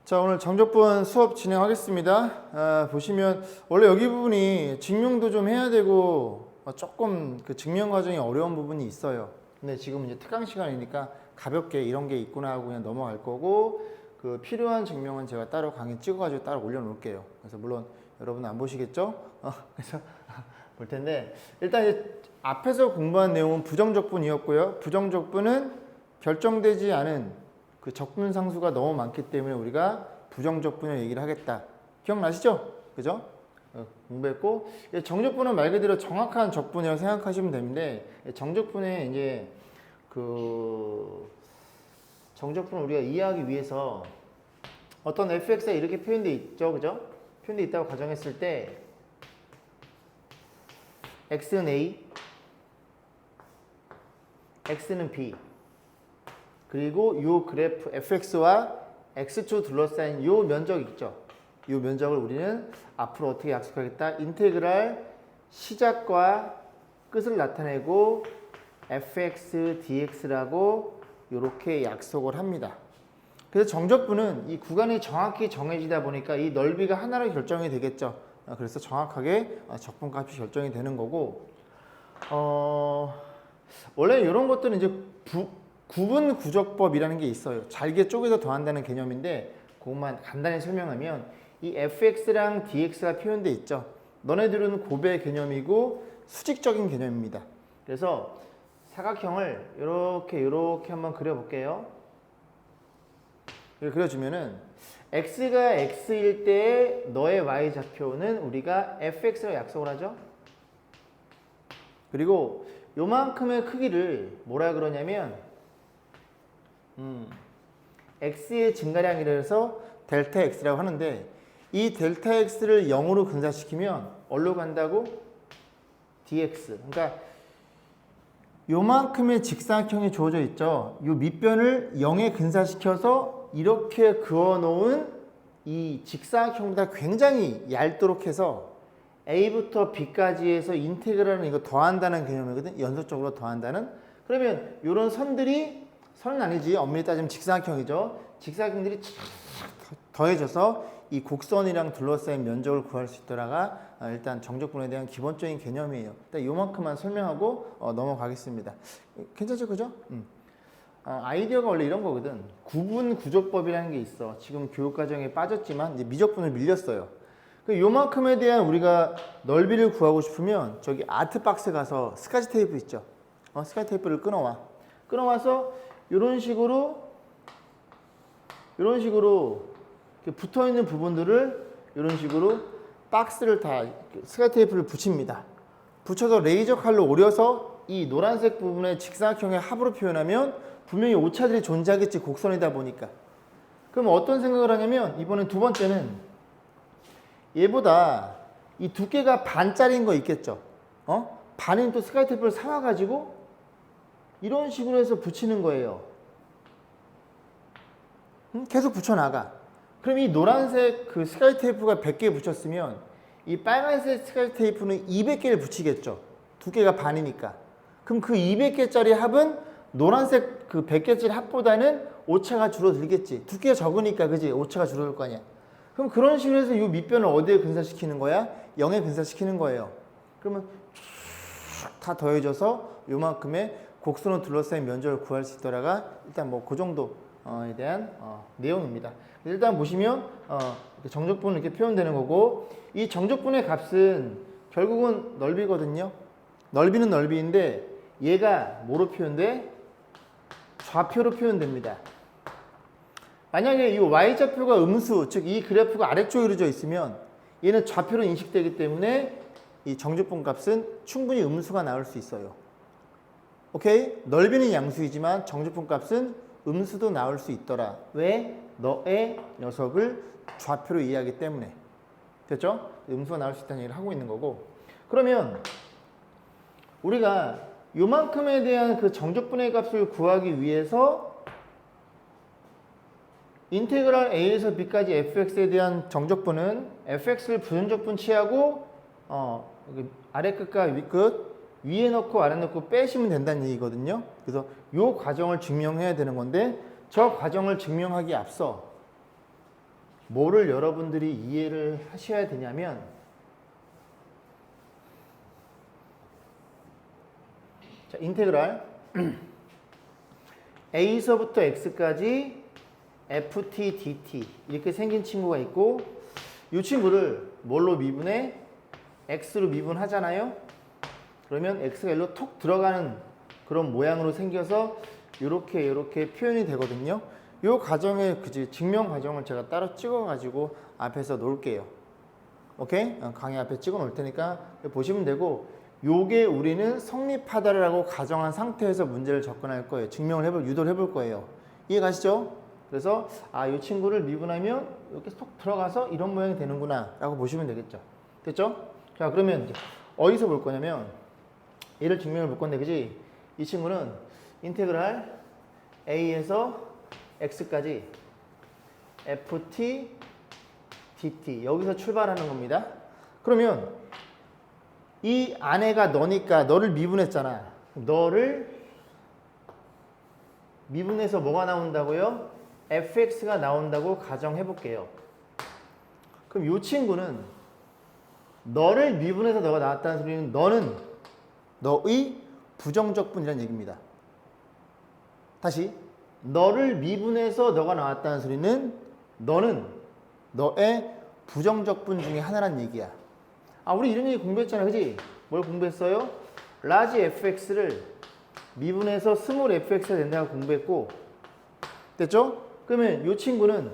자, 오늘 정적분 수업 진행하겠습니다. 보시면 원래 여기 부분이 증명도 좀 해야 되고 조금 그 증명 과정이 어려운 부분이 있어요. 근데 지금 이제 특강 시간이니까 가볍게 이런 게 있구나 하고 그냥 넘어갈 거고, 그 필요한 증명은 제가 따로 강의 찍어가지고 따로 올려놓을게요. 그래서 물론 여러분 안 보시겠죠? 그래서 볼 텐데, 일단 이제 앞에서 공부한 내용은 부정적분이었고요. 부정적분은 결정되지 않은 그 적분 상수가 너무 많기 때문에 우리가 부정적분을 얘기를 하겠다. 기억나시죠? 그죠? 공부했고, 정적분은 말 그대로 정확한 적분이라고 생각하시면 되는데, 정적분에 이제 그 정적분을 우리가 이해하기 위해서 어떤 fx가 이렇게 표현되어 있죠, 그죠? 표현되어 있다고 가정했을 때 x는 a, x는 b, 그리고 요 그래프 fx와 x축 둘러싸인 요 면적 있죠. 요 면적을 우리는 앞으로 어떻게 약속하겠다? 인테그랄 시작과 끝을 나타내고 fx dx라고 이렇게 약속을 합니다. 그래서 정적분은 이 구간이 정확히 정해지다 보니까 이 넓이가 하나로 결정이 되겠죠. 그래서 정확하게 적분값이 결정이 되는 거고, 원래 이런 것들은 이제 구분 구적법이라는 게 있어요. 잘게 쪼개서 더한다는 개념인데, 그것만 간단히 설명하면 이 fx랑 dx가 표현되어 있죠. 너네들은 곱의 개념이고 수직적인 개념입니다. 그래서 사각형을 이렇게 한번 그려볼게요. 이렇게 그려주면은 x가 x일 때 너의 y좌표는 우리가 fx라고 약속을 하죠. 그리고 요만큼의 크기를 뭐라 그러냐면 x의 증가량이라 해서 델타 x라고 하는데, 이 델타 x를 0으로 근사시키면 어디로 간다고? dx. 그러니까 요만큼의 직사각형이 주어져 있죠. 요 밑변을 0에 근사시켜서 이렇게 그어놓은 이 직사각형보다 굉장히 얇도록 해서 a부터 b까지 해서 인테그랄은 이거 더한다는 개념이거든. 연속적으로 더한다는. 그러면 요런 선은 아니지. 엄밀히 따지면 직사각형이죠. 직사각형들이 더해져서 이 곡선이랑 둘러싸인 면적을 구할 수 있더라가 일단 정적분에 대한 기본적인 개념이에요. 일단 요만큼만 설명하고 넘어가겠습니다. 괜찮죠? 그죠? 아이디어가 원래 이런 거거든. 구분 구적법이라는 게 있어. 지금 교육과정에 빠졌지만 이제 미적분을 밀렸어요. 요만큼에 대한 우리가 넓이를 구하고 싶으면 저기 아트박스 가서 스카치 테이프 있죠. 스카치 테이프를 끊어와서 이런 식으로 붙어 있는 부분들을 이런 식으로 박스를 다 스카치 테이프를 붙입니다. 붙여서 레이저 칼로 오려서 이 노란색 부분의 직사각형의 합으로 표현하면 분명히 오차들이 존재하겠지, 곡선이다 보니까. 그럼 어떤 생각을 하냐면, 이번엔 두 번째는 얘보다 이 두께가 반짜리인 거 있겠죠. 반인 또 스카치 테이프를 사와가지고 이런 식으로 해서 붙이는 거예요. 계속 붙여나가. 그럼 이 노란색 그 스카치 테이프가 100개 붙였으면 이 빨간색 스카치 테이프는 200개를 붙이겠죠. 두께가 반이니까. 그럼 그 200개짜리 합은 노란색 그 100개짜리 합보다는 오차가 줄어들겠지. 두께가 적으니까, 그지? 오차가 줄어들 거 아니야. 그럼 그런 식으로 해서 이 밑변을 어디에 근사시키는 거야? 0에 근사시키는 거예요. 그러면 다 더해져서 요만큼의 곡선으로 둘러싸인 면적을 구할 수 있더라가 일단 뭐 그 정도에 대한 내용입니다. 일단 보시면 정적분은 이렇게 표현되는 거고, 이 정적분의 값은 결국은 넓이거든요. 넓이는 넓이인데 얘가 뭐로 표현돼? 좌표로 표현됩니다. 만약에 이 y좌표가 음수, 즉 이 그래프가 아래쪽에 이루어져 있으면 얘는 좌표로 인식되기 때문에 이 정적분 값은 충분히 음수가 나올 수 있어요. 오케이? 넓이는 양수이지만 정적분 값은 음수도 나올 수 있더라. 왜? 너의 녀석을 좌표로 이해하기 때문에. 됐죠? 음수가 나올 수 있다는 얘기를 하고 있는 거고. 그러면 우리가 요만큼에 대한 그 정적분의 값을 구하기 위해서 인테그랄 a에서 b까지 fx에 대한 정적분은 fx를 부정적분 취하고 아래 끝과 위 끝, 위에 넣고 아래 넣고 빼시면 된다는 얘기거든요. 그래서 이 과정을 증명해야 되는 건데, 저 과정을 증명하기 앞서 뭐를 여러분들이 이해를 하셔야 되냐면 자, 인테그랄 a서부터 x까지 ft dt 이렇게 생긴 친구가 있고 이 친구를 뭘로 미분해? x로 미분하잖아요. 그러면 x가 일로 톡 들어가는 그런 모양으로 생겨서 이렇게 표현이 되거든요. 이 과정의 증명 과정을 제가 따로 찍어가지고 앞에서 놓을게요. 오케이? 강의 앞에 찍어 놓을 테니까 보시면 되고, 요게 우리는 성립하다라고 가정한 상태에서 문제를 접근할 거예요. 증명을 유도를 해볼 거예요. 이해 가시죠? 그래서 이 친구를 미분하면 이렇게 톡 들어가서 이런 모양이 되는구나 라고 보시면 되겠죠. 됐죠? 자, 그러면 이제 어디서 볼 거냐면 얘를 증명을 볼 건데, 그지? 이 친구는 인테그랄 a에서 x까지 ft dt 여기서 출발하는 겁니다. 그러면 이 안에가 너니까 너를 미분했잖아. 너를 미분해서 뭐가 나온다고요? fx가 나온다고 가정해 볼게요. 그럼 이 친구는 너를 미분해서 너가 나왔다는 소리는 너는 너의 부정적 분이라는 얘기입니다. 다시, 너를 미분해서 너가 나왔다는 소리는 너는 너의 부정적 분 중에 하나란 얘기야. 우리 이런 얘기 공부했잖아, 그지? 뭘 공부했어요? 라지 fx를 미분해서 스몰 fx가 된다고 공부했고, 됐죠? 그러면 이 친구는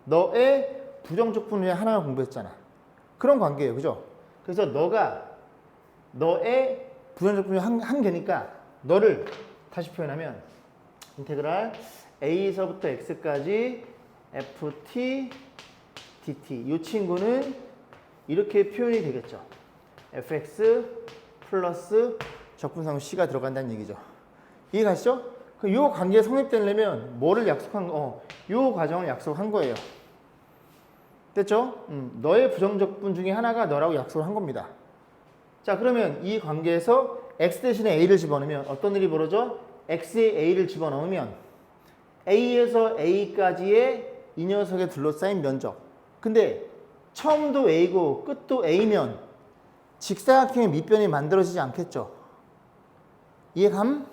너의 부정적 분 중에 하나를 공부했잖아. 그런 관계예요, 그죠? 그래서 너가 너의 부정적 분 중에 한 개니까 너를 다시 표현하면 인테그랄 a서부터 x까지 ft dt 이 친구는 이렇게 표현이 되겠죠. fx 플러스 적분상수 c가 들어간다는 얘기죠. 이해 가시죠? 이 관계가 성립되려면 뭐를 이 과정을 약속한 거예요. 됐죠? 너의 부정적 분 중에 하나가 너라고 약속을 한 겁니다. 자, 그러면 이 관계에서 x 대신에 a를 집어넣으면 어떤 일이 벌어져? x에 a를 집어넣으면 a에서 a까지의 이 녀석에 둘러싸인 면적. 근데 처음도 a고 끝도 a면 직사각형의 밑변이 만들어지지 않겠죠. 이해감?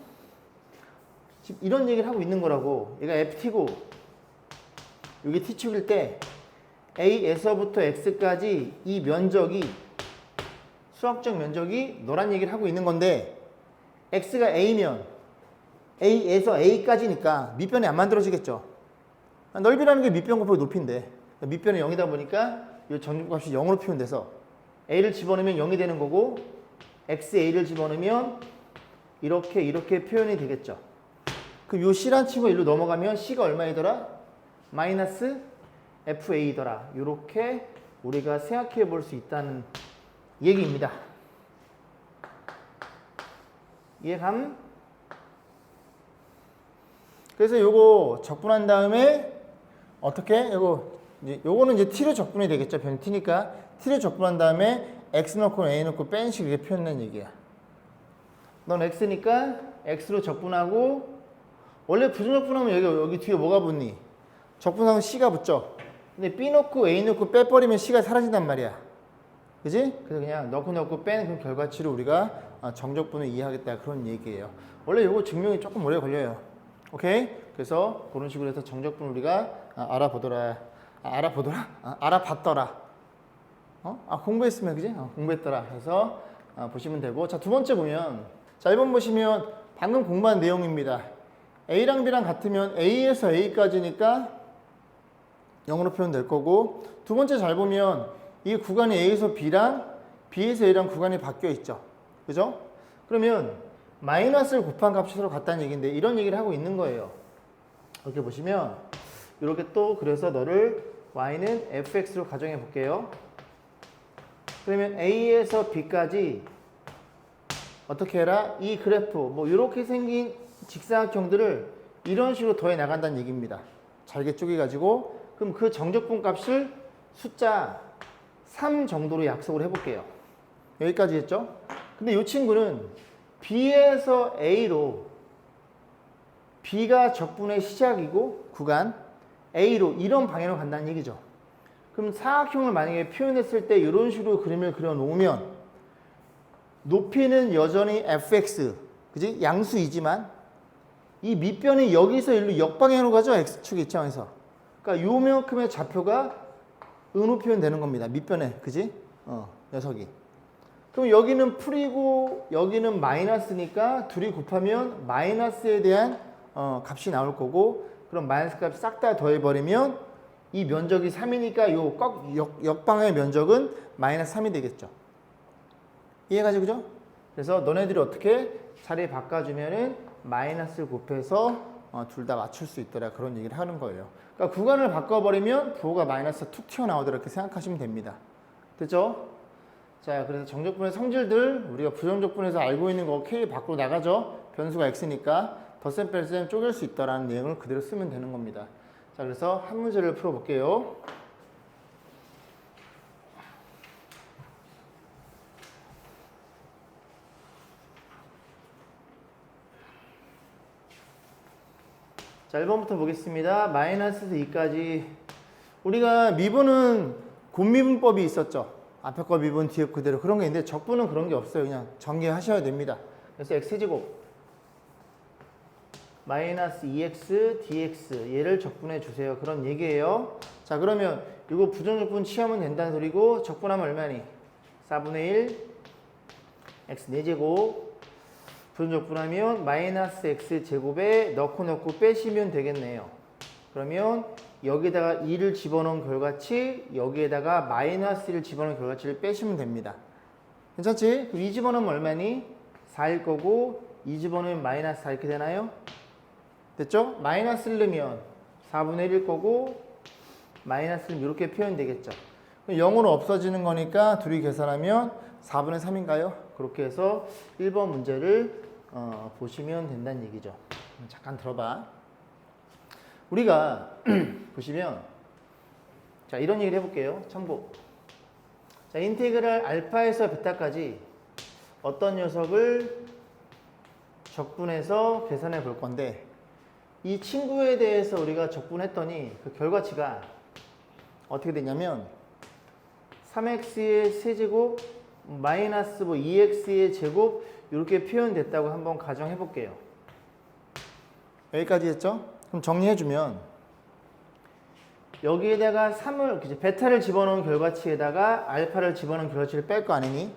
지금 이런 얘기를 하고 있는 거라고. 얘가 ft고 여기 t축일 때 a에서부터 x까지 이 면적이 수학적 면적이 너란 얘기를 하고 있는 건데, x가 a면 a에서 a까지니까 밑변이 안 만들어지겠죠. 넓이라는 게 밑변 곱하기 높이인데 밑변이 0이다 보니까 이 정육값이 0으로 표현돼서 a를 집어넣으면 0이 되는 거고, xa를 집어넣으면 이렇게 표현이 되겠죠. 그럼 이 c란 친구가 일로 넘어가면 c가 얼마이더라? 마이너스 fa더라. 이렇게 우리가 생각해 볼 수 있다는 얘기입니다. 이해감? 그래서 요거 적분한 다음에 어떻게? 요거는 이제 t로 적분이 되겠죠. 변이 t니까 t로 적분한 다음에 x 넣고 a 넣고 뺀 식으로 이렇게 표현한 얘기야. 넌 x니까 x로 적분하고, 원래 부정적분하면 여기 뒤에 뭐가 붙니? 적분하면 c가 붙죠. 근데 b 넣고 a 넣고 빼버리면 c가 사라진단 말이야. 그지? 그래서 그냥 넣고 빼는 그 결과치를 우리가 정적분을 이해하겠다, 그런 얘기예요. 원래 요거 증명이 조금 오래 걸려요. 오케이? 그래서 그런 식으로 해서 정적분 우리가 알아봤더라. 공부했으면, 그지? 공부했더라 해서 보시면 되고, 자, 두 번째 보면, 자, 1번 보시면 방금 공부한 내용입니다. a랑 b랑 같으면 a에서 a까지니까 0으로 표현될 거고, 두 번째 잘 보면 이 구간이 a에서 b랑 b에서 a랑 구간이 바뀌어 있죠. 그죠? 그러면 마이너스를 곱한 값이 서로 같다는 얘기인데, 이런 얘기를 하고 있는 거예요. 이렇게 보시면 이렇게 또, 그래서 너를 y는 fx로 가정해 볼게요. 그러면 a에서 b까지 어떻게 해라? 이 그래프 이렇게 생긴 직사각형들을 이런 식으로 더해 나간다는 얘기입니다. 잘게 쪼개가지고, 그럼 그 정적분 값을 숫자 3 정도로 약속을 해볼게요. 여기까지 했죠? 근데 이 친구는 b에서 a로 b가 적분의 시작이고 구간, A로 이런 방향으로 간다는 얘기죠. 그럼 사각형을 만약에 표현했을 때 이런 식으로 그림을 그려 놓으면 높이는 여전히 fx, 그지? 양수이지만 이 밑변이 여기서 일로 역방향으로 가죠. x축 입장에서. 그러니까 요만큼의 좌표가 은호 표현되는 겁니다. 밑변에, 그지? 녀석이. 그럼 여기는 풀이고 여기는 마이너스니까 둘이 곱하면 마이너스에 대한 값이 나올 거고, 그럼 마이너스 값 싹 다 더해버리면 이 면적이 3이니까 요 역방향의 면적은 마이너스 3이 되겠죠. 이해가죠, 그죠? 그래서 너네들이 어떻게 자리 바꿔주면은 마이너스를 곱해서 둘 다 맞출 수 있더라, 그런 얘기를 하는 거예요. 그러니까 구간을 바꿔버리면 부호가 마이너스 툭 튀어나오더라, 이렇게 생각하시면 됩니다. 됐죠? 자, 그래서 정적분의 성질들 우리가 부정적분에서 알고 있는 거 K 밖으로 나가죠. 변수가 X니까 덧셈 뺄셈 쪼갤 수 있다라는 내용을 그대로 쓰면 되는 겁니다. 자, 그래서 한 문제를 풀어볼게요. 자, 1번부터 보겠습니다. 마이너스에서 2까지. 우리가 미분은 곱미분법이 있었죠. 앞에 거 미분, 뒤에 그대로 그런 게 있는데 적분은 그런 게 없어요. 그냥 전개하셔야 됩니다. 그래서 x제곱 마이너스 2x dx 얘를 적분해 주세요. 그런 얘기예요. 자, 그러면 이거 부정적분 취하면 된다는 소리고, 적분하면 얼마니? 4분의 1 x 4제곱 부정적분하면 마이너스 x 제곱에 넣고 빼시면 되겠네요. 그러면 여기다가 2를 집어넣은 결과치, 여기에다가 마이너스 1을 집어넣은 결과치를 빼시면 됩니다. 괜찮지? 그럼 2 집어넣으면 얼마니? 4일 거고, 2 집어넣으면 마이너스 4 이렇게 되나요? 됐죠? 마이너스를 넣으면 4분의 1일 거고, 마이너스는 이렇게 표현되겠죠. 0으로 없어지는 거니까 둘이 계산하면 4분의 3인가요? 그렇게 해서 1번 문제를 보시면 된다는 얘기죠. 잠깐 들어봐. 우리가 보시면 자, 이런 얘기를 해볼게요. 참고. 자, 인테그랄 알파에서 베타까지 어떤 녀석을 적분해서 계산해 볼 건데, 이 친구에 대해서 우리가 적분했더니 그 결과치가 어떻게 되냐면 3x의 세제곱 마이너스 2x의 제곱 이렇게 표현됐다고 한번 가정해 볼게요. 여기까지 했죠? 그럼 정리해주면 여기에다가 3을 베타를 집어넣은 결과치에다가 알파를 집어넣은 결과치를 뺄 거 아니니?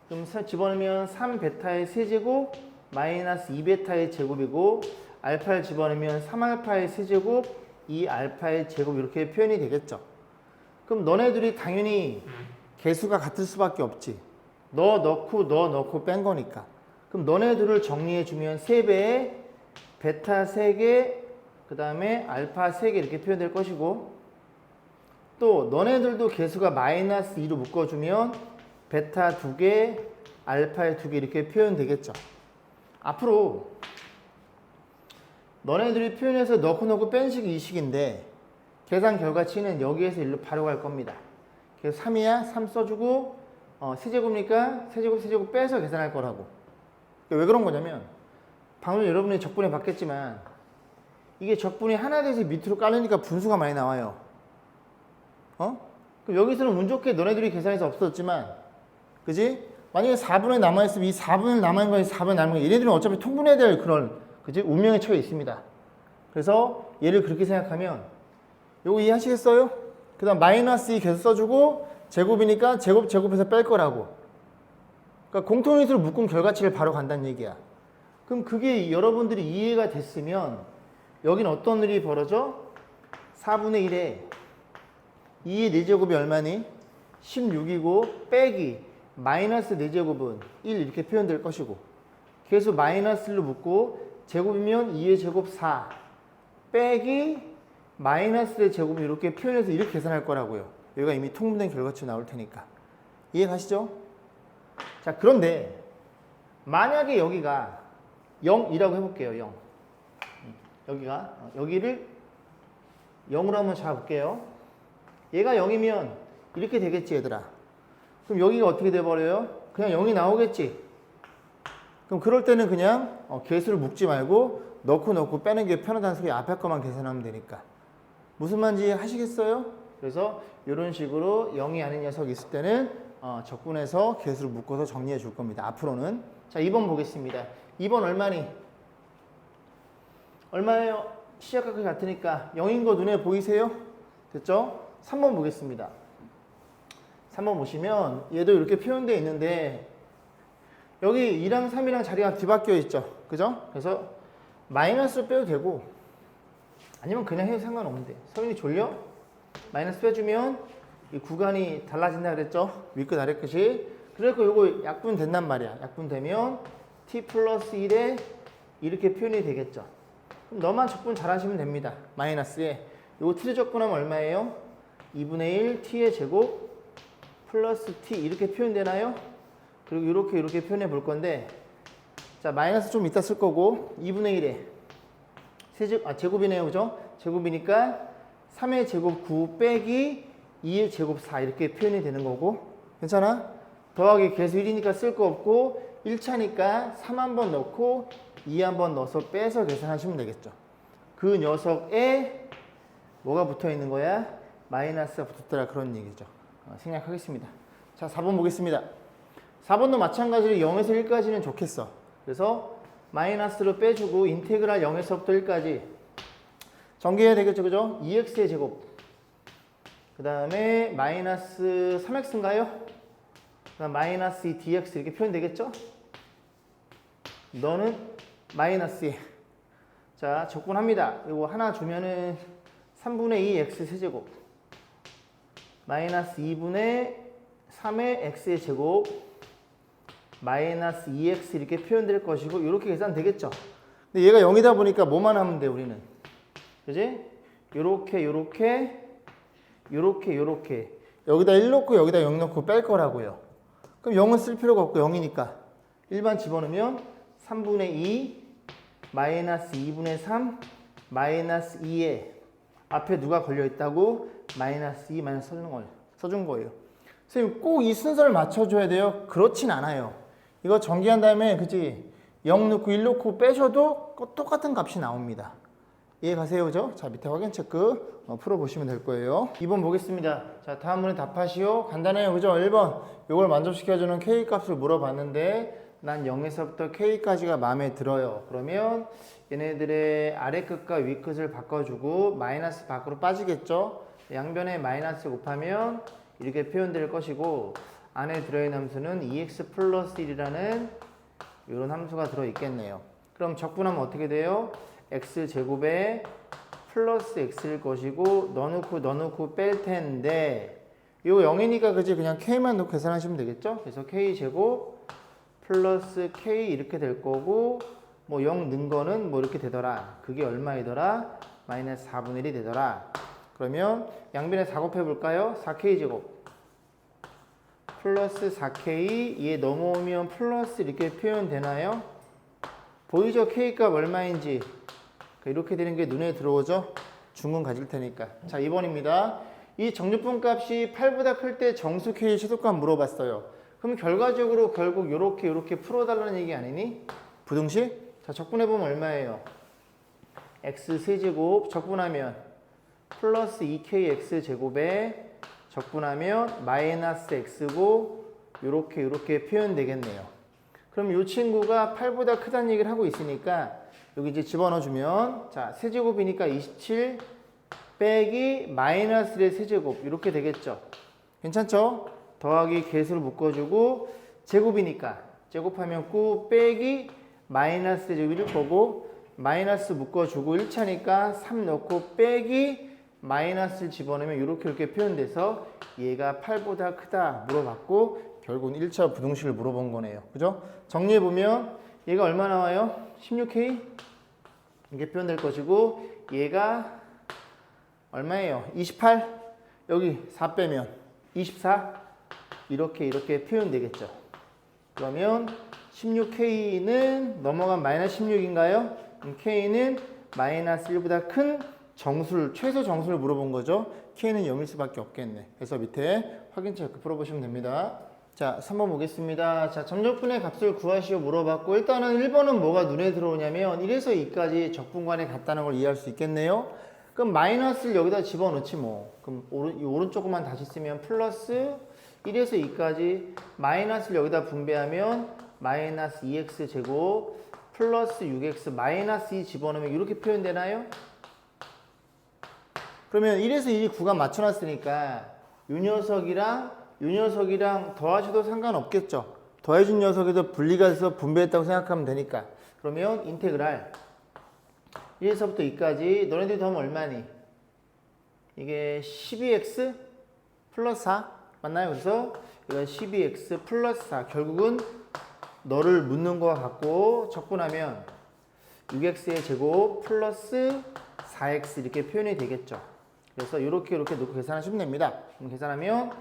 그럼 집어넣으면 3베타의 세제곱 마이너스 2베타의 제곱이고, 알파를 집어넣으면 3알파의 세제곱 2알파의 제곱 이렇게 표현이 되겠죠. 그럼 너네들이 당연히 개수가 같을 수밖에 없지. 너 넣고 뺀 거니까. 그럼 너네들을 정리해주면 3배에 베타 3개, 그 다음에 알파 3개 이렇게 표현될 것이고, 또 너네들도 개수가 마이너스 2로 묶어주면 베타 2개, 알파의 2개 이렇게 표현되겠죠. 앞으로 너네들이 표현해서 넣고 뺀 식이 이 식인데, 계산 결과치는 여기에서 일로 바로 갈 겁니다. 그래서 3이야 3 써주고, 세제곱이니까 세제곱 빼서 계산할 거라고. 왜 그런 거냐면, 방금 여러분이 적분해 봤겠지만 이게 적분이 하나 돼서 밑으로 깔으니까 분수가 많이 나와요. 그럼 여기서는 운 좋게 너네들이 계산해서 없어졌지만, 그지? 만약에 4분의 남아있으면 이 4분의 남아있는 거에 4분의 남은 거, 얘네들은 어차피 통분해야 될 그런, 그지? 운명에 처해 있습니다. 그래서 얘를 그렇게 생각하면 요거 이해하시겠어요? 그 다음 마이너스 2 계속 써주고, 제곱이니까 제곱해서 뺄 거라고. 그러니까 공통인수를 묶은 결과치를 바로 간다는 얘기야. 그럼 그게 여러분들이 이해가 됐으면 여기는 어떤 일이 벌어져? 4분의 1에 2의 4제곱이 얼마니? 16이고 빼기 마이너스 4제곱은 1 이렇게 표현될 것이고, 계수 마이너스 1로 묶고 제곱이면 2의 제곱 4 빼기 마이너스의 제곱을 이렇게 표현해서 이렇게 계산할 거라고요. 여기가 이미 통분된 결과치로 나올 테니까. 이해 가시죠? 자, 그런데 만약에 여기가 0이라고 해볼게요. 0. 여기를 0으로 한번 잡아볼게요. 얘가 0이면 이렇게 되겠지, 얘들아. 그럼 여기가 어떻게 돼버려요? 그냥 0이 나오겠지. 그럼 그럴 때는 그냥 개수를 묶지 말고 넣고 빼는 게 편하다는 소리, 앞에 것만 계산하면 되니까. 무슨 말인지 하시겠어요? 그래서 이런 식으로 0이 아닌 녀석이 있을 때는 적분해서 개수를 묶어서 정리해 줄 겁니다. 앞으로는. 자, 2번 보겠습니다. 2번 얼마니? 얼마예요? 시작과 같으니까 0인 거 눈에 보이세요? 됐죠? 3번 보겠습니다. 3번 보시면 얘도 이렇게 표현되어 있는데 여기 2랑 3이랑 자리가 뒤바뀌어 있죠. 그죠? 그래서 마이너스 빼도 되고 아니면 그냥 해도 상관없는데 서윤이 졸려? 마이너스 빼주면 이 구간이 달라진다 그랬죠? 윗끝 아래끝이. 그래서 요거 약분 된단 말이야. 약분 되면 t 플러스 1에 이렇게 표현이 되겠죠. 그럼 너만 적분 잘 하시면 됩니다. 마이너스에 요거 t를 적분하면 얼마예요? 2분의 1 t의 제곱 플러스 t 이렇게 표현되나요? 그리고 이렇게 표현해 볼 건데 자 마이너스 좀 이따 쓸 거고 2분의 1에 제곱이네요. 그죠? 제곱이니까 3의 제곱 9 빼기 2의 제곱 4 이렇게 표현이 되는 거고 괜찮아? 더하기 계수 1이니까 쓸 거 없고 1차니까 3 한번 넣고 2 한번 넣어서 빼서 계산하시면 되겠죠. 그 녀석에 뭐가 붙어 있는 거야? 마이너스가 붙었더라 그런 얘기죠. 생략하겠습니다. 자 4번 보겠습니다. 4번도 마찬가지로 0에서 1까지는 좋겠어. 그래서 마이너스로 빼주고 인테그랄 0에서부터 1까지 전개해야 되겠죠. 그죠? 2x의 제곱 그 다음에 마이너스 3x인가요? 그 다음 마이너스 2 dx 이렇게 표현되겠죠? 너는 마이너스 2. 자 적분합니다. 이거 하나 주면은 3분의 2 x 세제곱 마이너스 2분의 3의 x의 제곱 마이너스 2x 이렇게 표현될 것이고 이렇게 계산되겠죠. 근데 얘가 0이다 보니까 뭐만 하면 돼 우리는. 그지? 요렇게 여기다 1 넣고 여기다 0 넣고 뺄 거라고요. 그럼 0은 쓸 필요가 없고 0이니까 일반 집어넣으면 3분의 2 마이너스 2분의 3 마이너스 2에 앞에 누가 걸려있다고? 마이너스 2 마이너스 써준 거예요. 선생님 꼭 이 순서를 맞춰줘야 돼요? 그렇진 않아요. 이거 전개한 다음에 그치 0 넣고 1 넣고 빼셔도 똑같은 값이 나옵니다. 이해 가세요? 그죠? 자 밑에 확인 체크 풀어보시면 될 거예요. 2번 보겠습니다. 자 다음 문에 답하시오. 간단해요. 그죠? 1번 이걸 만족시켜주는 K값을 물어봤는데 난 0에서부터 K까지가 마음에 들어요. 그러면 얘네들의 아래끝과 윗끝을 바꿔주고 마이너스 밖으로 빠지겠죠? 양변에 마이너스 곱하면 이렇게 표현될 것이고 안에 들어있는 함수는 2x 플러스 1이라는 이런 함수가 들어있겠네요. 그럼 적분하면 어떻게 돼요? x제곱에 플러스 x일 것이고 넣어놓고 뺄 텐데 이거 0이니까 그지 그냥 k만 넣고 계산하시면 되겠죠? 그래서 k제곱 플러스 k 이렇게 될 거고 뭐 0 넣은 거는 뭐 이렇게 되더라. 그게 얼마이더라? 마이너스 4분의 1이 되더라. 그러면 양변에 4 곱해 볼까요? 4k제곱 플러스 4k 얘 넘어오면 플러스 이렇게 표현되나요? 보이죠? k값 얼마인지 이렇게 되는 게 눈에 들어오죠? 중근 가질 테니까. 자 2번입니다. 이 정육분 값이 8보다 클 때 정수 k의 최소값 물어봤어요. 그럼 결과적으로 결국 요렇게 풀어달라는 얘기 아니니? 부등식? 자 적분해보면 얼마예요? x 세제곱 적분하면 플러스 2kx 제곱에 적분하면 마이너스 x고 요렇게 표현되겠네요. 그럼 이 친구가 8보다 크다는 얘기를 하고 있으니까 여기 이제 집어넣어주면 자 세제곱이니까 27 빼기 마이너스 1의 세제곱 이렇게 되겠죠. 괜찮죠? 더하기 개수를 묶어주고 제곱이니까 제곱하면 9 빼기 마이너스 제곱일 거고 마이너스 묶어주고 1차니까 3 넣고 빼기 마이너스를 집어넣으면 이렇게 표현돼서 얘가 8보다 크다 물어봤고 결국은 1차 부등식을 물어본 거네요. 그죠? 정리해보면 얘가 얼마 나와요? 16K? 이게 표현될 것이고 얘가 얼마예요? 28? 여기 4 빼면 24? 이렇게 표현되겠죠. 그러면 16K는 넘어간 마이너스 16인가요? K는 마이너스 1보다 큰 정수를, 최소 정수를 물어본 거죠. K는 0일 수밖에 없겠네. 그래서 밑에 확인 체크 풀어보시면 됩니다. 자, 3번 보겠습니다. 자, 점적분의 값을 구하시오 물어봤고 일단은 1번은 뭐가 눈에 들어오냐면 1에서 2까지 적분관에 같다는 걸 이해할 수 있겠네요. 그럼 마이너스를 여기다 집어넣지 뭐. 그럼 이 오른쪽 것만 다시 쓰면 플러스 1에서 2까지 마이너스를 여기다 분배하면 마이너스 2x 제곱 플러스 6x 마이너스 2 집어넣으면 이렇게 표현되나요? 그러면 1에서 2이 구간 맞춰놨으니까 이 녀석이랑 더하셔도 상관없겠죠. 더해준 녀석에도 분리가 돼서 분배했다고 생각하면 되니까. 그러면 인테그랄 1에서부터 2까지 너네들이 더하면 얼마니? 이게 12x 플러스 4 맞나요? 그래서 이건 12x 플러스 4 결국은 너를 묻는 거와 같고 적분하면 6x의 제곱 플러스 4x 이렇게 표현이 되겠죠. 그래서 이렇게 놓고 계산하시면 됩니다. 그럼 계산하면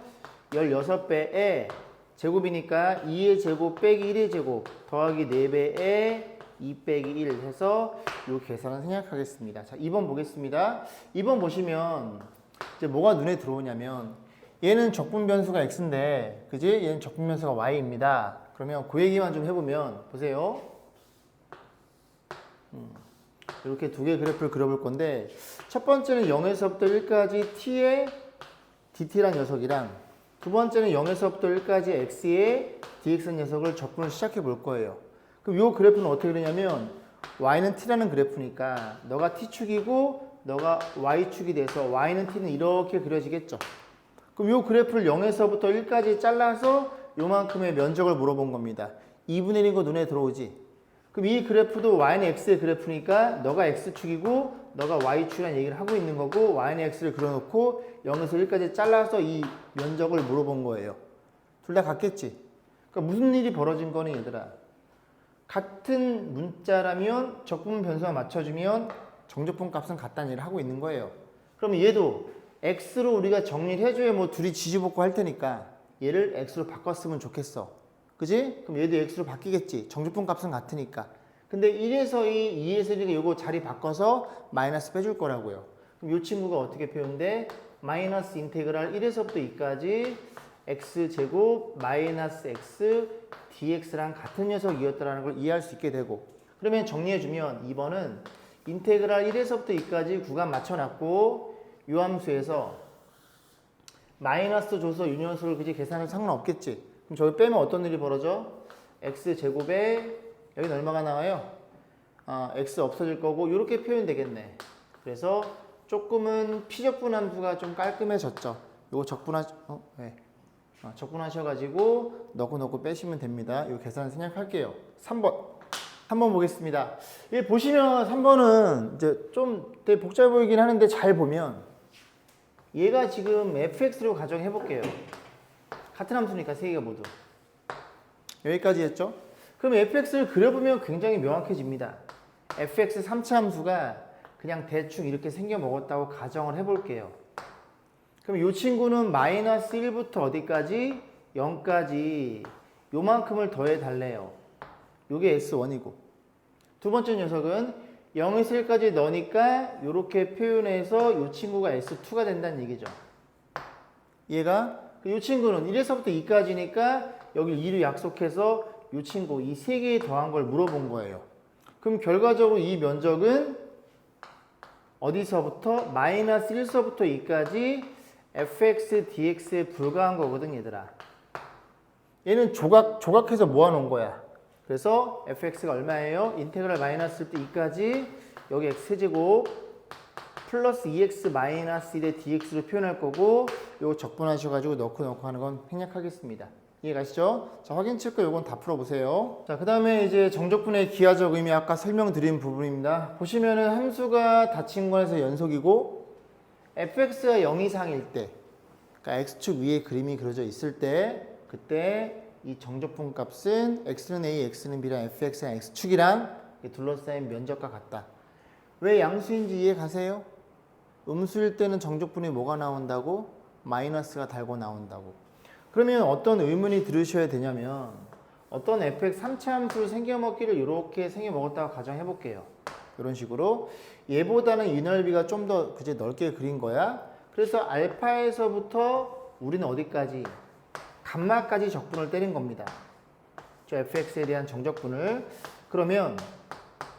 16배에 제곱이니까 2의 제곱 빼기 1의 제곱 더하기 4배에 2 빼기 1 해서 이 계산을 생략하겠습니다. 자, 2번 보겠습니다. 2번 보시면 이제 뭐가 눈에 들어오냐면 얘는 적분 변수가 x인데 그지? 얘는 적분 변수가 y입니다. 그러면 그 얘기만 좀 해보면 보세요. 이렇게 두 개의 그래프를 그려볼 건데 첫 번째는 0에서부터 1까지 t의 dt란 녀석이랑 두 번째는 0에서부터 1까지 x의 dx 녀석을 적분을 시작해 볼 거예요. 그럼 이 그래프는 어떻게 그러냐면 y는 t라는 그래프니까 너가 t축이고 너가 y축이 돼서 y는 t는 이렇게 그려지겠죠. 그럼 이 그래프를 0에서부터 1까지 잘라서 요만큼의 면적을 물어본 겁니다. 2분의 1인 거 눈에 들어오지? 그럼 이 그래프도 y는 x의 그래프니까 너가 x축이고 너가 y축이라는 얘기를 하고 있는 거고 y는 x를 그려놓고 0에서 1까지 잘라서 이 면적을 물어본 거예요. 둘 다 같겠지? 그러니까 무슨 일이 벌어진 거니 얘들아? 같은 문자라면 적분 변수가 맞춰주면 정적분 값은 같다는 얘기를 하고 있는 거예요. 그러면 얘도 x로 우리가 정리를 해줘야 뭐 둘이 지지볶고 할 테니까 얘를 x로 바꿨으면 좋겠어. 그지? 그럼 얘도 x로 바뀌겠지. 정적분 값은 같으니까. 근데 1에서 2, 2에서 1이 요거 자리 바꿔서 마이너스 빼줄 거라고요. 그럼 이 친구가 어떻게 표현돼? 마이너스 인테그랄 1에서부터 2까지 x제곱 마이너스 x dx랑 같은 녀석이었다는 걸 이해할 수 있게 되고 그러면 정리해주면 2번은 인테그랄 1에서부터 2까지 구간 맞춰놨고 요 함수에서 마이너스 줘서 이 녀석을 그지 계산해도 상관없겠지. 그럼 저기 빼면 어떤 일이 벌어져? x제곱에 여기는 얼마가 나와요? x 없어질 거고 이렇게 표현되겠네. 그래서 조금은 피적분 함수가 좀 깔끔해졌죠. 요거 적분하셔가지고 넣고 빼시면 됩니다. 요 계산 생략할게요. 3번 보겠습니다. 이 보시면 3번은 이제 좀 되게 복잡해 보이긴 하는데 잘 보면 얘가 지금 fx로 가정해 볼게요. 같은 함수니까 세 개가 모두. 여기까지 했죠? 그럼 fx를 그려보면 굉장히 명확해집니다. fx 3차 함수가 그냥 대충 이렇게 생겨 먹었다고 가정을 해볼게요. 그럼 이 친구는 마이너스 1부터 어디까지? 0까지 요만큼을 더해 달래요. 요게 S1이고 두 번째 녀석은 0에서 1까지 넣으니까 이렇게 표현해서 이 친구가 S2가 된다는 얘기죠. 얘가 이 친구는 1에서부터 2까지니까 여기 2를 약속해서 이 친구 이 세 개에 더한 걸 물어본 거예요. 그럼 결과적으로 이 면적은 어디서부터? 마이너스 1서부터 2까지 fx dx에 불과한 거거든 얘들아. 얘는 조각해서 모아놓은 거야. 그래서 fx가 얼마예요? 인테그랄 마이너스 1 때 2까지 여기 x제곱 플러스 2x 마이너스 1의 dx로 표현할 거고 요거 적분하셔가지고 넣고 하는 건 생략하겠습니다. 이해가시죠? 자, 확인 체크 요건 다 풀어보세요. 자, 그 다음에 이제 정적분의 기하적 의미 아까 설명드린 부분입니다. 보시면은 함수가 닫힌 권에서 연속이고 fx가 0 이상일 때 그러니까 x축 위에 그림이 그려져 있을 때 그때 이 정적분 값은 x는 a, x는 b랑 fx랑 x축이랑 둘러싸인 면적과 같다. 왜 양수인지 이해 가세요? 음수일 때는 정적분이 뭐가 나온다고? 마이너스가 달고 나온다고. 그러면 어떤 의문이 들으셔야 되냐면 어떤 fx 3차 함수를 생겨먹기를 이렇게 생겨먹었다고 가정해 볼게요. 이런 식으로 얘보다는 이 넓이가 좀 더 그제 넓게 그린 거야. 그래서 알파에서부터 우리는 어디까지? 감마까지 적분을 때린 겁니다. 저 fx에 대한 정적분을. 그러면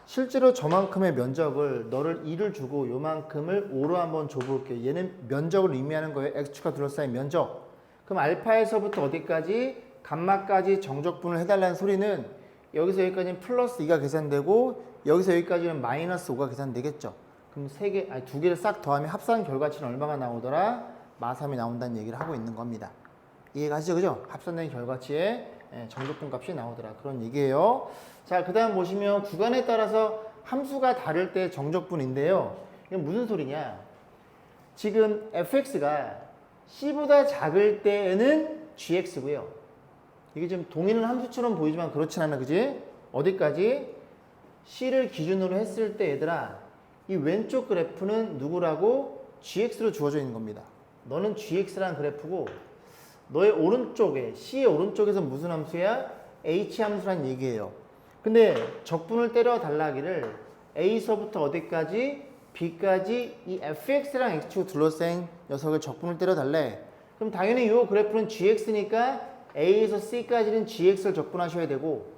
실제로 저만큼의 면적을 너를 2를 주고 요만큼을 5로 한번 줘볼게. 얘는 면적을 의미하는 거예요. x축과 둘러싸인 면적. 그럼 알파에서부터 어디까지? 감마까지 정적분을 해달라는 소리는 여기서 여기까지는 플러스 2가 계산되고 여기서 여기까지는 마이너스 5가 계산되겠죠. 그럼 두 개를 싹 더하면 합산 결과치는 얼마가 나오더라? 마3이 나온다는 얘기를 하고 있는 겁니다. 이해가시죠? 그죠? 합산된 결과치에 정적분 값이 나오더라. 그런 얘기예요. 자, 그 다음 보시면 구간에 따라서 함수가 다를 때 정적분인데요. 이건 무슨 소리냐? 지금 fx가 c보다 작을 때에는 gx고요. 이게 좀 동일한 함수처럼 보이지만 그렇진 않아, 그지? 어디까지? c를 기준으로 했을 때 얘들아, 이 왼쪽 그래프는 누구라고? gx로 주어져 있는 겁니다. 너는 gx라는 그래프고 너의 오른쪽에 c의 오른쪽에서 무슨 함수야? h 함수란 얘기예요. 근데 적분을 때려 달라기를 a서부터 어디까지? b까지 이 fx랑 x축 둘러싼 녀석을 적분을 때려 달래. 그럼 당연히 이 그래프는 gx니까 a에서 c까지는 gx를 적분하셔야 되고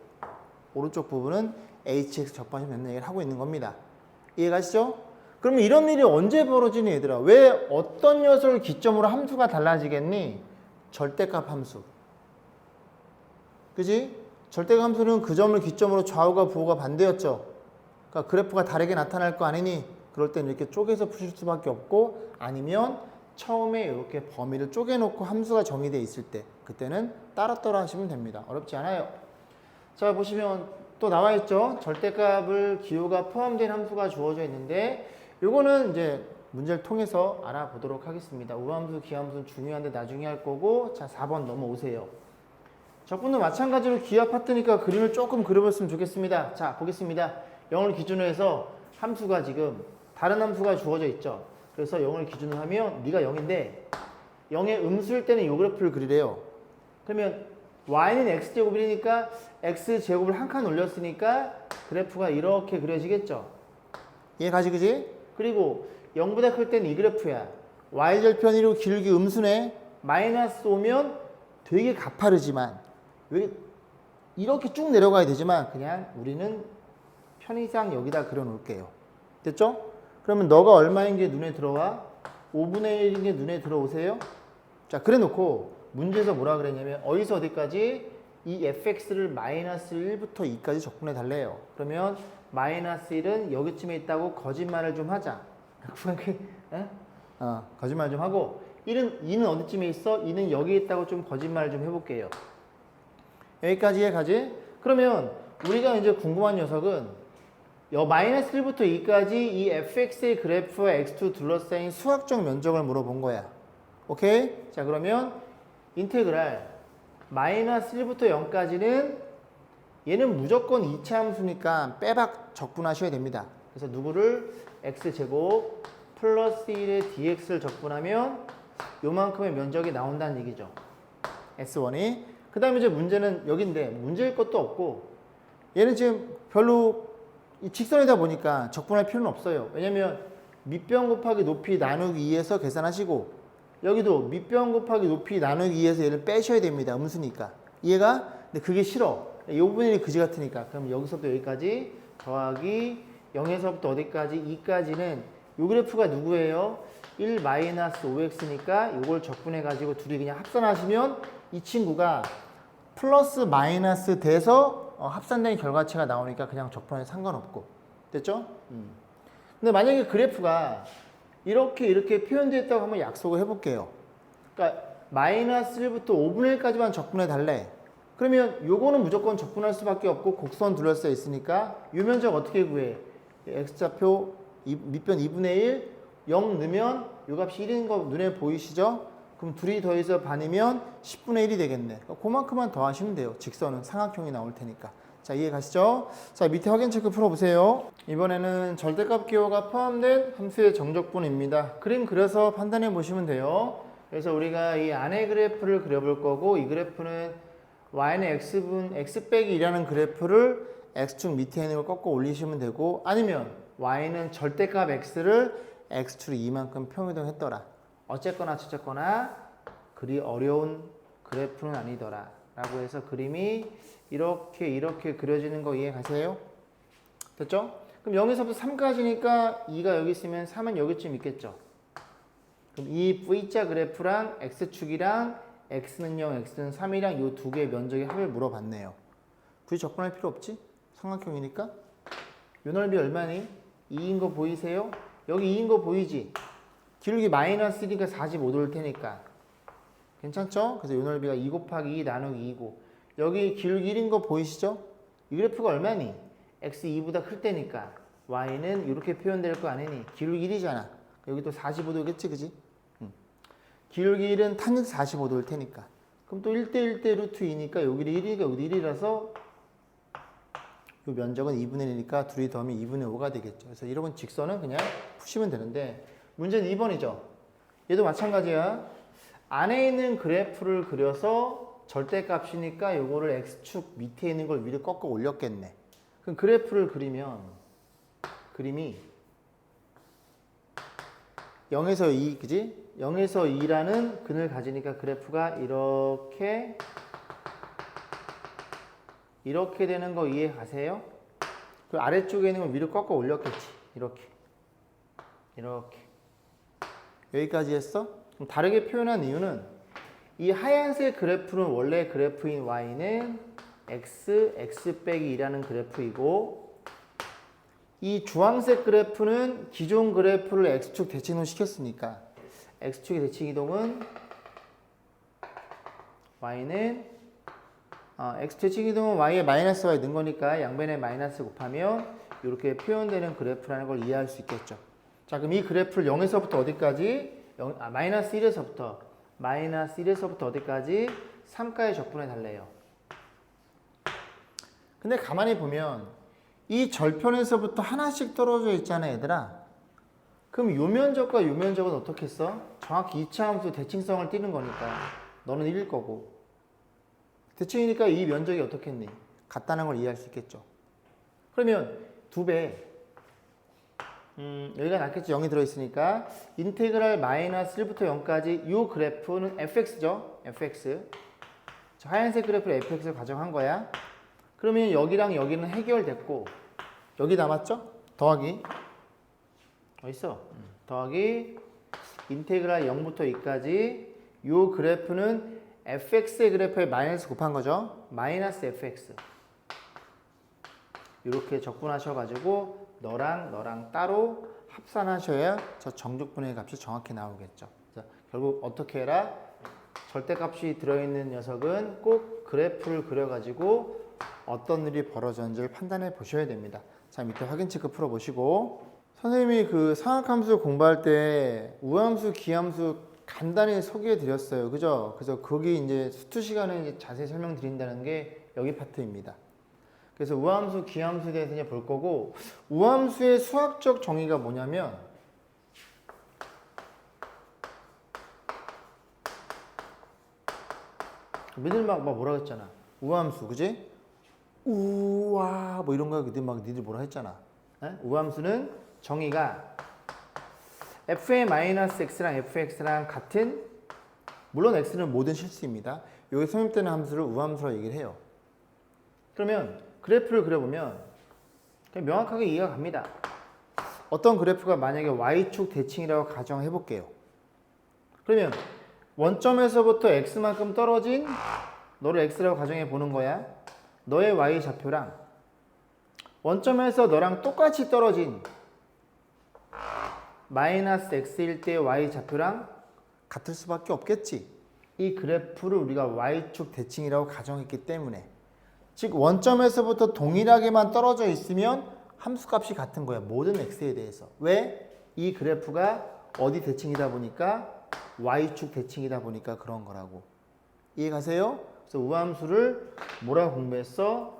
오른쪽 부분은 hx 적분하시면 된다는 얘기를 하고 있는 겁니다. 이해가시죠? 그러면 이런 일이 언제 벌어지니 얘들아? 왜 어떤 녀석을 기점으로 함수가 달라지겠니? 절대값 함수. 그지? 절대값 함수는 그 점을 기점으로 좌우가 부호가 반대였죠. 그러니까 그래프가 다르게 나타날 거 아니니? 그럴 때는 이렇게 쪼개서 푸실 수밖에 없고 아니면 처음에 이렇게 범위를 쪼개놓고 함수가 정의되어 있을 때 그때는 따로따로 하시면 됩니다. 어렵지 않아요. 자, 보시면 또 나와 있죠. 절대값을 기호가 포함된 함수가 주어져 있는데 요거는 이제 문제를 통해서 알아보도록 하겠습니다. 우함수, 기함수는 중요한데 나중에 할 거고 자 4번 넘어오세요. 적분도 마찬가지로 기하 파트니까 그림을 조금 그려봤으면 좋겠습니다. 자 보겠습니다. 0을 기준으로 해서 함수가 지금 다른 함수가 주어져 있죠. 그래서 0을 기준으로 하면 네가 0인데 0의 음수일 때는 이 그래프를 그리래요. 그러면 y는 x제곱이니까 x제곱을 한 칸 올렸으니까 그래프가 이렇게 그려지겠죠. 이해가지 그지? 그리고 0보다 클 때는 이 그래프야. y절편이로 기울기 음수네. 마이너스 오면 되게 가파르지만 왜 이렇게 쭉 내려가야 되지만 그냥 우리는 편의상 여기다 그려 놓을게요. 됐죠? 그러면 너가 얼마인 게 눈에 들어와? 5분의 1인 게 눈에 들어오세요? 자, 그래 놓고 문제에서 뭐라 그랬냐면 어디서 어디까지? 이 fx를 마이너스 1부터 2까지 적분해 달래요. 그러면 마이너스 1은 여기쯤에 있다고 거짓말을 좀 하자. 거짓말 좀 하고 2는 어디쯤에 있어? 2는 여기 있다고 좀 거짓말을 좀 해볼게요. 여기까지 해가지? 그러면 우리가 이제 궁금한 녀석은 마이너스 1부터 2까지 이 fx의 그래프와 x2 둘러싸인 수학적 면적을 물어본 거야. 오케이? 자, 그러면 인테그랄 마이너스 1부터 0까지는 얘는 무조건 2차 함수니까 빼박 적분하셔야 됩니다. 그래서 누구를 x제곱 플러스 1의 dx를 적분하면 요만큼의 면적이 나온다는 얘기죠. S1이. 그 다음에 이제 문제는 여긴데 문제일 것도 없고 얘는 지금 별로 이 직선이다 보니까 적분할 필요는 없어요. 왜냐면 밑변 곱하기 높이 나누기 2에서 계산하시고 여기도 밑변 곱하기 높이 나누기 2에서 얘를 빼셔야 됩니다. 음수니까. 이해가? 근데 그게 싫어. 이 부분이 그지 같으니까. 그럼 여기서부터 여기까지 더하기 0에서부터 어디까지? 2까지는 이 그래프가 누구예요? 1-5x니까 이걸 적분해가지고 둘이 그냥 합산하시면 이 친구가 플러스 마이너스 돼서 합산된 결과치가 나오니까 그냥 적분해도 상관없고. 됐죠? 근데 만약에 그래프가 이렇게 표현되어 있다고 한번 약속을 해볼게요. 그러니까 마이너스 1부터 5분의 1까지만 적분해 달래. 그러면 요거는 무조건 적분할 수밖에 없고 곡선 둘러싸여 있으니까 요 면적 어떻게 구해? x좌표 밑변 2분의 1 0 넣으면 요 값이 1인 거 눈에 보이시죠? 그럼 둘이 더해서 반이면 10분의 1이 되겠네. 그만큼만 더하시면 돼요. 직선은 삼각형이 나올 테니까. 자, 이해 가시죠? 자, 밑에 확인 체크 풀어보세요. 이번에는 절대값 기호가 포함된 함수의 정적분입니다. 그림 그려서 판단해 보시면 돼요. 그래서 우리가 이 안의 그래프를 그려볼 거고 이 그래프는 y는 x분 x 빼기 2라는 그래프를 x축 밑에 있는 걸 꺾어 올리시면 되고 아니면 y는 절대값 x를 x축 이만큼 평이동했더라. 어쨌거나 저쨌거나 그리 어려운 그래프는 아니더라 라고 해서 그림이 이렇게 그려지는 거 이해 가세요? 됐죠? 그럼 0에서부터 3까지니까 2가 여기 있으면 3은 여기쯤 있겠죠? 그럼 이 V자 그래프랑 X축이랑 X는 0, X는 3이랑 이 두 개의 면적의 합을 물어봤네요. 굳이 접근할 필요 없지? 삼각형이니까. 요 넓이 얼마니? 2인 거 보이세요? 여기 2인 거 보이지? 기울기 마이너스 1이니까 45도일 테니까. 괜찮죠? 그래서 요 넓이가 2 곱하기 2 나누기 2고 여기 기울기 1인 거 보이시죠? 이 그래프가 얼마니? x 2보다 클 때니까 y는 이렇게 표현될 거 아니니? 기울기 1이잖아. 여기 또 45도겠지, 그지? 기울기 1은 탄 45도일 테니까. 그럼 또 1대 1대 루트 2니까 여기는 1이니까 여기 1이라서 이 면적은 2분의 1이니까 둘이 더하면 2분의 5가 되겠죠. 그래서 이런 직선은 그냥 푸시면 되는데 문제는 2번이죠. 얘도 마찬가지야. 안에 있는 그래프를 그려서 절대값이니까 요거를 x축 밑에 있는 걸 위로 꺾어 올렸겠네. 그럼 그래프를 그리면 그림이 0에서 2, 그지? 0에서 2라는 근을 가지니까 그래프가 이렇게 되는 거 이해 가세요? 그 아래쪽에 있는 걸 위로 꺾어 올렸겠지. 이렇게. 여기까지 했어? 그럼 다르게 표현한 이유는 이 하얀색 그래프는 원래 그래프인 y는 x 빼기 2라는 그래프이고 이 주황색 그래프는 기존 그래프를 x축 대칭이동 시켰으니까 x축의 대칭 이동은 y는 x 대칭 이동은 y에 마이너스 y 넣은 거니까 양변에 마이너스 곱하면 이렇게 표현되는 그래프라는 걸 이해할 수 있겠죠. 자, 그럼 이 그래프를 0에서부터 어디까지? 마이너스 1에서부터 어디까지? 3까지 적분해 달래요. 근데 가만히 보면 이 절편에서부터 하나씩 떨어져 있잖아, 얘들아. 그럼 요 면적과 요 면적은 어떻게 써? 정확히 2차 함수 대칭성을 띠는 거니까 너는 1일 거고 대칭이니까 이 면적이 어떻겠니? 같다는 걸 이해할 수 있겠죠. 그러면 2배 여기가 낫겠지. 0이 들어있으니까 인테그랄 마이너스 1부터 0까지 이 그래프는 fx죠. fx. 저 하얀색 그래프를 fx를 가정한 거야. 그러면 여기랑 여기는 해결됐고 여기 남았죠? 더하기 어딨어? 더하기 인테그랄 0부터 2까지 이 그래프는 fx의 그래프에 마이너스 곱한 거죠. 마이너스 fx 이렇게 적분하셔가지고 너랑 따로 합산하셔야 저 정적분의 값이 정확히 나오겠죠. 그래서 결국 어떻게 해라? 절대값이 들어있는 녀석은 꼭 그래프를 그려가지고 어떤 일이 벌어졌는지를 판단해 보셔야 됩니다. 자, 밑에 확인 체크 풀어보시고 선생님이 그 상학함수 공부할 때 우함수, 기함수 간단히 소개해 드렸어요. 그죠? 그래서 거기 이제 수투 시간에 이제 자세히 설명드린다는 게 여기 파트입니다. 그래서 우함수, 기함수에 대해서 이제 볼 거고 우함수의 수학적 정의가 뭐냐면 니들 막 뭐라 했잖아. 우함수, 그지? 우와 뭐 이런 거 니들 뭐라 했잖아. 에? 우함수는 정의가 f의 마이너스 x랑 fx랑 같은 물론 x는 모든 실수입니다. 여기 성립되는 함수를 우함수라고 얘기를 해요. 그러면 그래프를 그려보면 그냥 명확하게 이해가 갑니다. 어떤 그래프가 만약에 y축 대칭이라고 가정해 볼게요. 그러면 원점에서부터 x만큼 떨어진 너를 x라고 가정해 보는 거야. 너의 y 좌표랑 원점에서 너랑 똑같이 떨어진 마이너스 x일 때의 y 좌표랑 같을 수밖에 없겠지. 이 그래프를 우리가 y축 대칭이라고 가정했기 때문에 즉 원점에서부터 동일하게만 떨어져 있으면 함수값이 같은 거야. 모든 x에 대해서. 왜? 이 그래프가 어디 대칭이다 보니까 y축 대칭이다 보니까 그런 거라고. 이해 가세요? 그래서 우함수를 뭐라고 공부했어?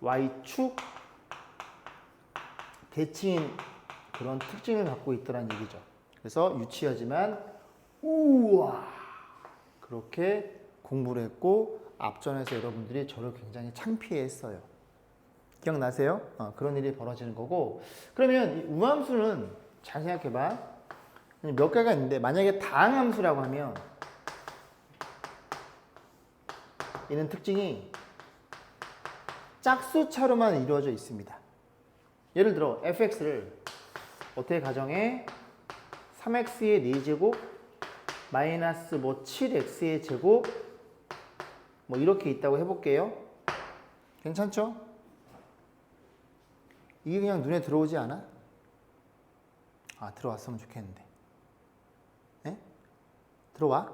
y축 대칭인 그런 특징을 갖고 있더란 얘기죠. 그래서 유치하지만 우와 그렇게 공부를 했고 앞전에서 여러분들이 저를 굉장히 창피해했어요. 기억나세요? 그런 일이 벌어지는 거고 그러면 이 우함수는 잘 생각해봐. 몇 개가 있는데 만약에 다항함수라고 하면 이는 특징이 짝수차로만 이루어져 있습니다. 예를 들어 fx를 어떻게 가정해? 3x의 4제곱 마이너스 뭐 7x의 제곱 뭐 이렇게 있다고 해볼게요. 괜찮죠? 이게 그냥 눈에 들어오지 않아? 아, 들어왔으면 좋겠는데. 네? 들어와?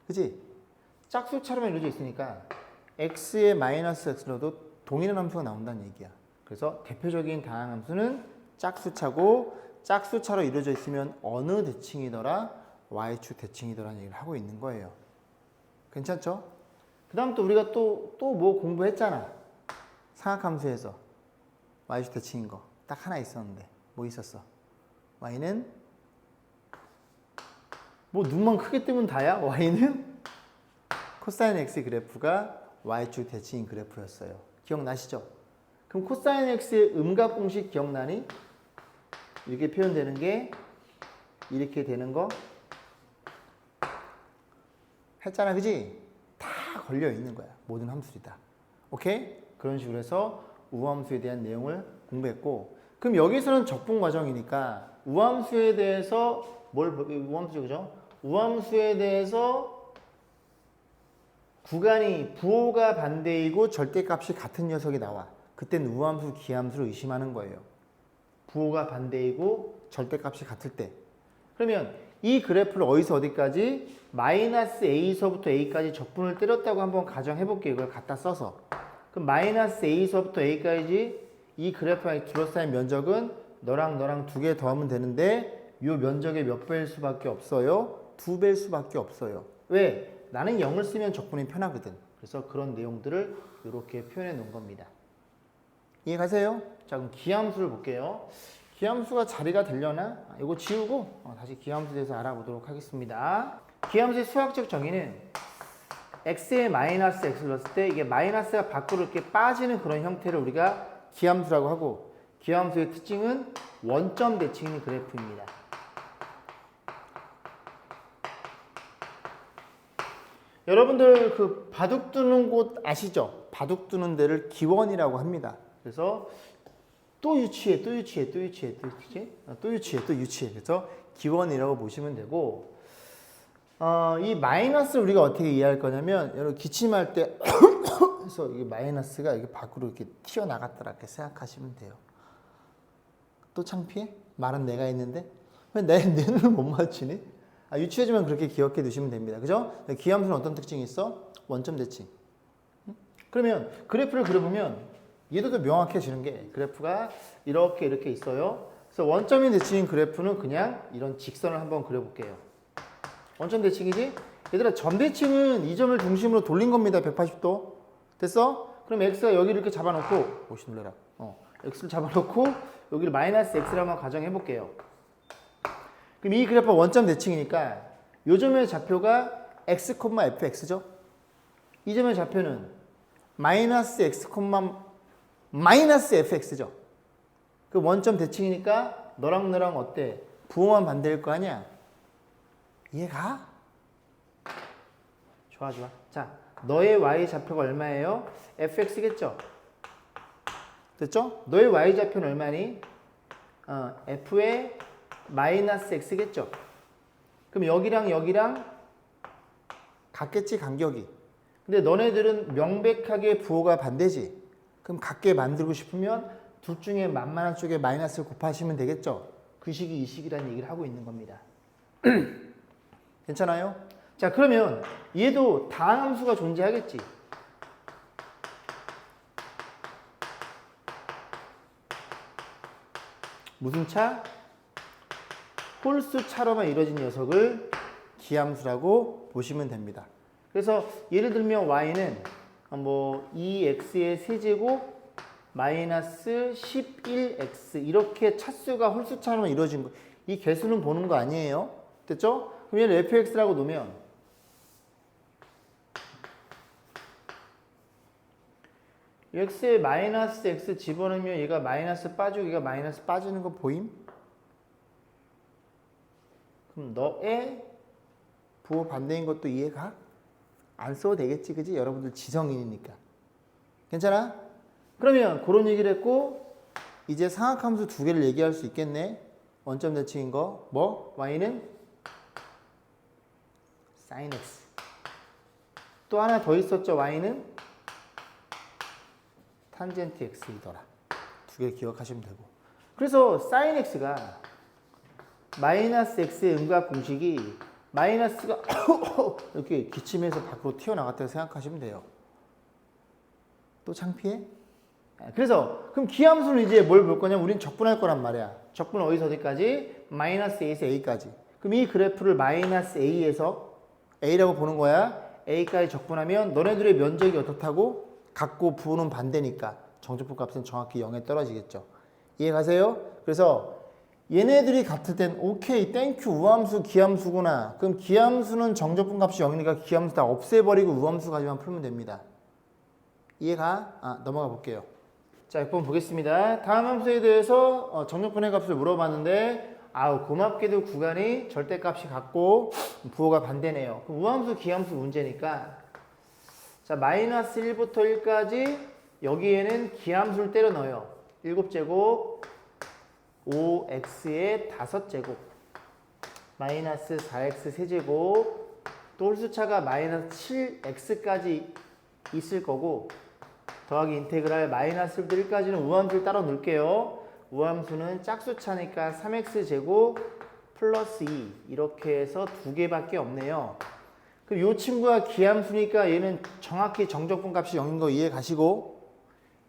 그치? 짝수처럼 이루어져 있으니까 x에 마이너스 x를 넣어도 동일한 함수가 나온다는 얘기야. 그래서 대표적인 다항함수는 짝수차고 짝수차로 이루어져 있으면 어느 대칭이더라? y축 대칭이더라는 얘기를 하고 있는 거예요. 괜찮죠? 그 다음 또 우리가 또 뭐 공부했잖아. 삼각함수에서 y축 대칭인 거 딱 하나 있었는데 뭐 있었어? y는 뭐 눈만 크게 뜨면 다야? y는 코사인 x 그래프가 y축 대칭인 그래프였어요. 기억나시죠? 그럼 코사인 x의 음각 공식 기억나니? 이렇게 표현되는 게 이렇게 되는 거 했잖아, 그지? 다 걸려 있는 거야. 모든 함수들이 다. 오케이? 그런 식으로 해서 우함수에 대한 내용을 공부했고, 그럼 여기서는 적분 과정이니까 우함수에 대해서 우함수죠, 그죠? 우함수에 대해서 구간이 부호가 반대이고 절대값이 같은 녀석이 나와. 그땐 우함수, 기함수를 의심하는 거예요. 부호가 반대이고 절대값이 같을 때. 그러면 이 그래프를 어디서 어디까지? 마이너스 a서부터 a까지 적분을 때렸다고 한번 가정해 볼게요. 이걸 갖다 써서. 그럼 마이너스 a서부터 a까지 이 그래프에 둘러싸인 면적은 너랑 두 개 더하면 되는데 이 면적의 몇 배일 수밖에 없어요? 2배일 수밖에 없어요. 왜? 나는 0을 쓰면 적분이 편하거든. 그래서 그런 내용들을 이렇게 표현해 놓은 겁니다. 이해 가세요? 자, 그럼 기함수를 볼게요. 기함수가 자리가 되려나? 이거 지우고 다시 기함수에 대해서 알아보도록 하겠습니다. 기함수의 수학적 정의는 x에 마이너스 x를 넣었을 때 이게 마이너스가 밖으로 이렇게 빠지는 그런 형태를 우리가 기함수라고 하고, 기함수의 특징은 원점 대칭인 그래프입니다. 여러분들 그 바둑 두는 곳 아시죠? 바둑 두는 데를 기원이라고 합니다. 그래서 또 유치해. 그래서 기원이라고 보시면 되고, 이 마이너스를 우리가 어떻게 이해할 거냐면, 여러분 기침할 때 그래서 이 마이너스가 이게 밖으로 이렇게 튀어나갔더라 이렇게 생각하시면 돼요. 또 창피해? 말은 내가 했는데 왜 내 눈을 못 맞추니? 유치해지면 그렇게 기억해 두시면 됩니다. 그죠? 기함수는 어떤 특징이 있어? 원점 대칭. 그러면 그래프를 그려보면 얘도 더 명확해지는 게, 그래프가 이렇게 있어요. 그래서 원점인 대칭인 그래프는 그냥 이런 직선을 한번 그려볼게요. 원점 대칭이지? 얘들아, 점 대칭은 이 점을 중심으로 돌린 겁니다. 180도. 됐어? 그럼 x가 여기를 이렇게 잡아놓고, 오씨 놀래라. x를 잡아놓고 여기를 마이너스 x를 한번 가정해 볼게요. 그럼 이 그래프가 원점 대칭이니까 이 점의 좌표가 x, fx죠? 이 점의 좌표는 마이너스 x, 마이너스 fx죠? 그 원점 대칭이니까 너랑 어때? 부호만 반대일 거 아니야? 이해가? 좋아. 자, 너의 y 좌표가 얼마예요? fx겠죠? 됐죠? 너의 y 좌표는 얼마니? f의 마이너스 x겠죠? 그럼 여기랑 같겠지, 간격이. 근데 너네들은 명백하게 부호가 반대지. 그럼 같게 만들고 싶으면 둘 중에 만만한 쪽에 마이너스를 곱하시면 되겠죠? 그 식이 이 식이라는 얘기를 하고 있는 겁니다. 괜찮아요? 자, 그러면 얘도 다항함수가 존재하겠지. 무슨 차? 홀수 차로만 이루어진 녀석을 기함수라고 보시면 됩니다. 그래서 예를 들면 y는 뭐 2x의 세제곱 마이너스 11x 이렇게 차수가 홀수 차로만 이루어진 거, 이 개수는 보는 거 아니에요? 됐죠? 그럼 얘를 fx라고 놓으면 x에 마이너스 x 집어넣으면 얘가 마이너스 빠지고 얘가 마이너스 빠지는 거 보임? 그럼 너의 부호 반대인 것도 이해가? 안 써도 되겠지, 그지? 여러분들 지성인이니까. 괜찮아? 그러면 그런 얘기를 했고, 이제 상악함수 두 개를 얘기할 수 있겠네. 원점 대칭인 거. 뭐? y는 sin x. 또 하나 더 있었죠. y는 탄젠트 x이더라. 두 개 기억하시면 되고. 그래서 sin x가 마이너스 x의 음각 공식이 마이너스가 이렇게 기침해서 밖으로 튀어나갔다고 생각하시면 돼요. 또 창피해? 그래서 그럼 기함수는 이제 뭘 볼 거냐면 우린 적분할 거란 말이야. 적분 어디서 어디까지? 마이너스 a에서 a까지. 그럼 이 그래프를 마이너스 a에서 a라고 보는 거야. a까지 적분하면 너네들의 면적이 어떻다고? 같고 부호는 반대니까 정적분 값은 정확히 0에 떨어지겠죠. 이해 가세요? 그래서 얘네들이 같을 땐 오케이 땡큐 우함수 기함수구나. 그럼 기함수는 정적분 값이 0이니까 기함수 다 없애버리고 우함수까지만 풀면 됩니다. 이해가? 넘어가 볼게요. 자, 6번 보겠습니다. 다음 함수에 대해서 정적분의 값을 물어봤는데 고맙게도 구간이 절대값이 같고 부호가 반대네요. 그럼 우함수 기함수 문제니까 자 마이너스 1부터 1까지 여기에는 기함수를 때려 넣어요. 7제곱 5x의 5제곱 마이너스 4x 세제곱 또 홀수차가 마이너스 7x까지 있을 거고 더하기 인테그랄 마이너스 1까지는 우함수를 따로 넣을게요. 우함수는 짝수차니까 3x제곱 플러스 2 이렇게 해서 두 개밖에 없네요. 그럼 이 친구가 기함수니까 얘는 정확히 정적분 값이 0인 거 이해 가시고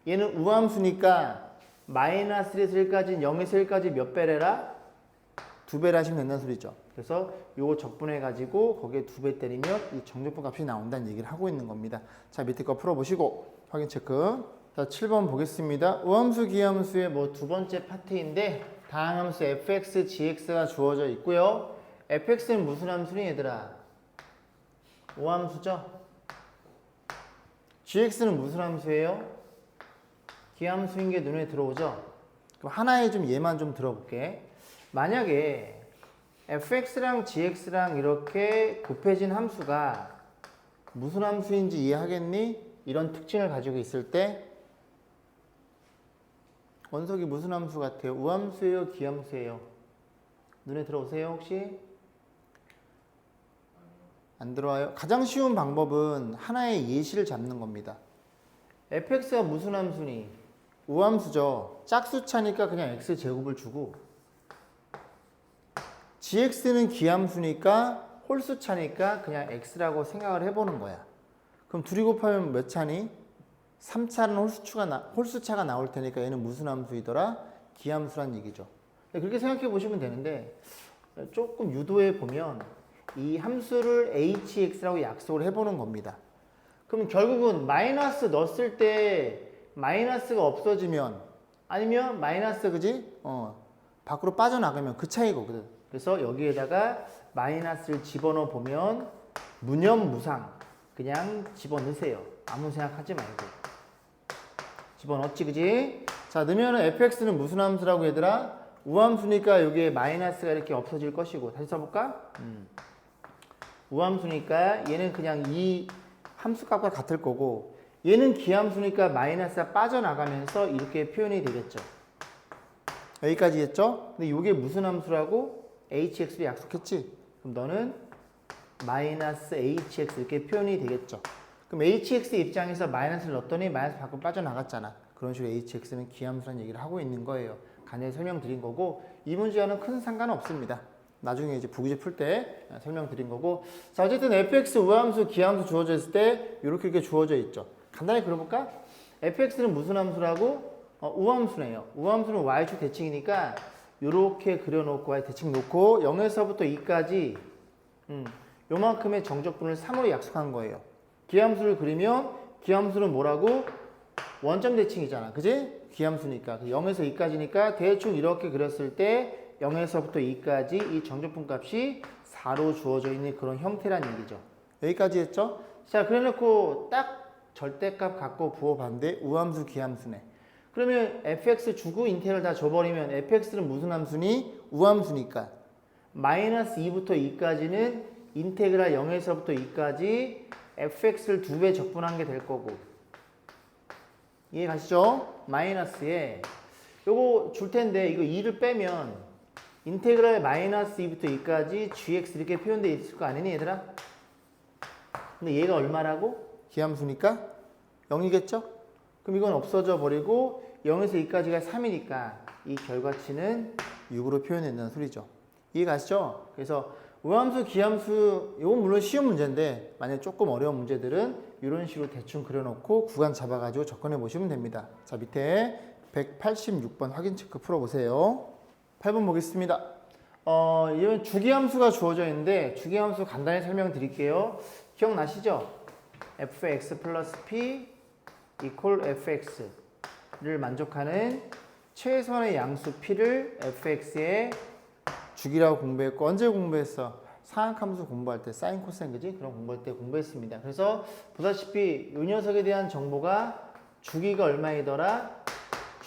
얘는 우함수니까 마이너스 1에서 1까지는 0에서 1까지 몇 배래라? 2배를 하시면 된다는 소리죠. 그래서 요거 적분해가지고 거기에 2배 때리면 이 정적분 값이 나온다는 얘기를 하고 있는 겁니다. 자, 밑에 거 풀어보시고 확인 체크. 자, 7번 보겠습니다. 우함수 기함수의 두 번째 파트인데 다항함수 fx, gx가 주어져 있고요. fx는 무슨 함수니 얘들아? 우함수죠? gx는 무슨 함수예요? 기함수인 게 눈에 들어오죠? 그럼 하나의 얘만 좀 들어볼게. 만약에 fx랑 gx랑 이렇게 곱해진 함수가 무슨 함수인지 이해하겠니? 이런 특징을 가지고 있을 때 원석이 무슨 함수 같아요? 우함수예요? 기함수예요? 눈에 들어오세요 혹시? 안 들어와요? 가장 쉬운 방법은 하나의 예시를 잡는 겁니다. fx가 무슨 함수니? 우함수죠. 짝수차니까 그냥 x제곱을 주고 gx는 기함수니까 홀수차니까 그냥 x라고 생각을 해보는 거야. 그럼 둘이 곱하면 몇 차니? 3차는 홀수차가 나올 테니까 얘는 무슨 함수이더라? 기함수란 얘기죠. 그렇게 생각해 보시면 되는데 조금 유도해 보면 이 함수를 hx라고 약속을 해보는 겁니다. 그럼 결국은 마이너스 넣었을 때 마이너스가 없어지면 아니면 마이너스 그지? 밖으로 빠져나가면 그 차이거든. 그래서 여기에다가 마이너스를 집어넣어 보면 무념무상 그냥 집어넣으세요. 아무 생각하지 말고 집어넣었지 그지? 자 넣으면 fx는 무슨 함수라고 얘들아? 우함수니까 여기에 마이너스가 이렇게 없어질 것이고 다시 써볼까? 우함수니까 얘는 그냥 이 함수값과 같을 거고 얘는 기함수니까 마이너스가 빠져나가면서 이렇게 표현이 되겠죠. 여기까지 했죠? 근데 이게 무슨 함수라고? hx를 약속했지? 그럼 너는 마이너스 hx 이렇게 표현이 되겠죠. 그럼 hx 입장에서 마이너스를 넣었더니 마이너스 밖으로 빠져나갔잖아. 그런 식으로 hx는 기함수라는 얘기를 하고 있는 거예요. 간단히 설명드린 거고 이 문제와는 큰 상관은 없습니다. 나중에 이제 부기제 풀 때 설명드린 거고 자 어쨌든 fx 우함수 기함수 주어져 있을 때 이렇게 주어져 있죠. 간단히 그려볼까? fx는 무슨 함수라고? 우함수네요. 우함수는 y축 대칭이니까 이렇게 그려놓고 y 대칭 놓고 0에서부터 2까지 요만큼의 정적분을 3으로 약속한 거예요. 기함수를 그리면 기함수는 뭐라고? 원점 대칭이잖아. 그지? 기함수니까 0에서 2까지니까 대충 이렇게 그렸을 때 0에서부터 2까지 이 정적분 값이 4로 주어져 있는 그런 형태란 얘기죠. 여기까지 했죠? 자, 그래 놓고 딱 절대값 갖고 부호 반대 우함수 기함수네. 그러면 fx 주고 인테그랄 다 줘버리면 fx는 무슨 함수니? 우함수니까 마이너스 2부터 2까지는 인테그랄 0에서부터 2까지 fx를 2배 적분한 게 될 거고 이해 가시죠? 마이너스에 요거 줄 텐데 이거 2를 빼면 인테그랄 마이너스 2부터 2까지 gx 이렇게 표현되어 있을 거 아니니 얘들아? 근데 얘가 얼마라고? 기함수니까 0이겠죠? 그럼 이건 없어져 버리고 0에서 2까지가 3이니까 이 결과치는 6으로 표현된다는 소리죠. 이해가시죠? 그래서 우함수, 기함수 이건 물론 쉬운 문제인데 만약 조금 어려운 문제들은 이런 식으로 대충 그려놓고 구간 잡아가지고 접근해 보시면 됩니다. 자, 밑에 186번 확인 체크 풀어보세요. 8번 보겠습니다. 이건 주기함수가 주어져 있는데 주기함수 간단히 설명드릴게요. 기억나시죠? fx 플러스 p 이퀄 fx를 만족하는 최소한의 양수 p를 fx의 주기라고 공부했고 언제 공부했어? 상악함수 공부할 때 사인 코사인 그지? 그런 공부할 때 공부했습니다. 그래서 보다시피 이 녀석에 대한 정보가 주기가 얼마이더라?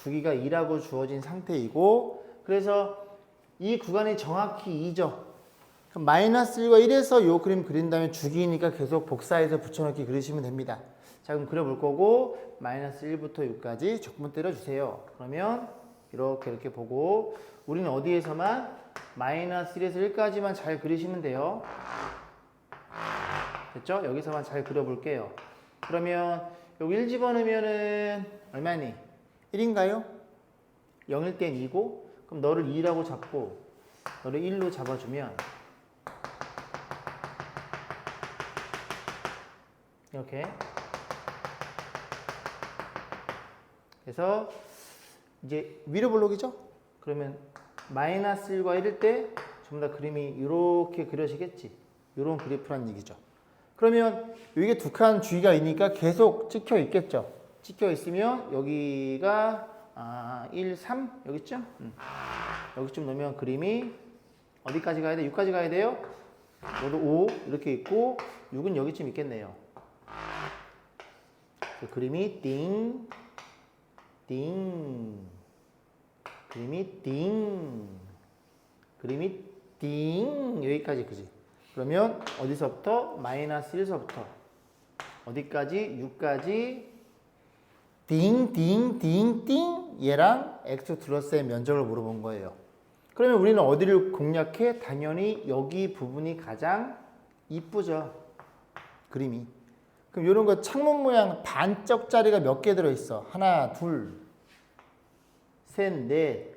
주기가 2라고 주어진 상태이고 그래서 이 구간이 정확히 2죠. 그럼 마이너스 1과 1에서 이 그림 그린 다음에 주기니까 계속 복사해서 붙여넣기 그리시면 됩니다. 자 그럼 그려볼 거고 마이너스 1부터 6까지 적분 때려주세요. 그러면 이렇게 보고 우리는 어디에서만 마이너스 1에서 1까지만 잘 그리시면 돼요. 됐죠? 여기서만 잘 그려볼게요. 그러면 여기 1 집어넣으면은 얼마니? 1인가요? 0일 땐 2고 그럼 너를 2라고 잡고 너를 1로 잡아주면 이렇게 그래서 이제 위로 볼록이죠? 그러면 마이너스 1과 1일 때 전부 다 그림이 이렇게 그려지겠지. 이런 그래프란 얘기죠. 그러면 여기에 두 칸 주기가 있으니까 계속 찍혀 있겠죠. 찍혀 있으면 여기가 1, 3 여기쯤? 여기쯤 놓으면 그림이 어디까지 가야 돼? 6까지 가야 돼요? 너도 5 이렇게 있고 6은 여기쯤 있겠네요. 그 그림이 띵, 띵, 그림이 띵, 그림이 띵 여기까지 그지? 그러면 어디서부터? 마이너스 1서부터 어디까지? 6까지 띵, 띵, 띵, 띵 얘랑 x 둘러싸인 면적을 물어본 거예요. 그러면 우리는 어디를 공략해? 당연히 여기 부분이 가장 이쁘죠. 그림이. 그럼 이런 거 창문 모양 반쪽짜리가 몇 개 들어있어? 하나, 둘, 셋, 넷,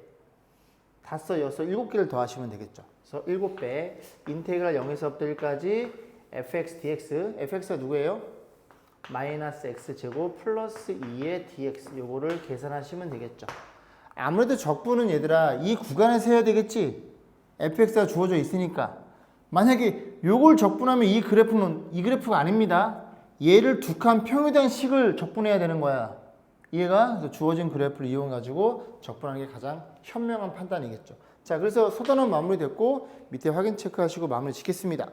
다섯, 여섯, 7개를 더하시면 되겠죠. 그래서 7배 인테그랄 0에서부터 1까지 fx dx fx가 누구예요? 마이너스 x제곱 플러스 2의 dx 요거를 계산하시면 되겠죠. 아무래도 적분은 얘들아 이 구간에서 해야 되겠지. fx가 주어져 있으니까. 만약에 요걸 적분하면 이 그래프는 이 그래프가 아닙니다. 얘를 두 칸 평유된 식을 적분해야 되는 거야. 얘가 주어진 그래프를 이용해 가지고 적분하는 게 가장 현명한 판단이겠죠. 자, 그래서 소단원 마무리됐고 밑에 확인 체크하시고 마무리 짓겠습니다.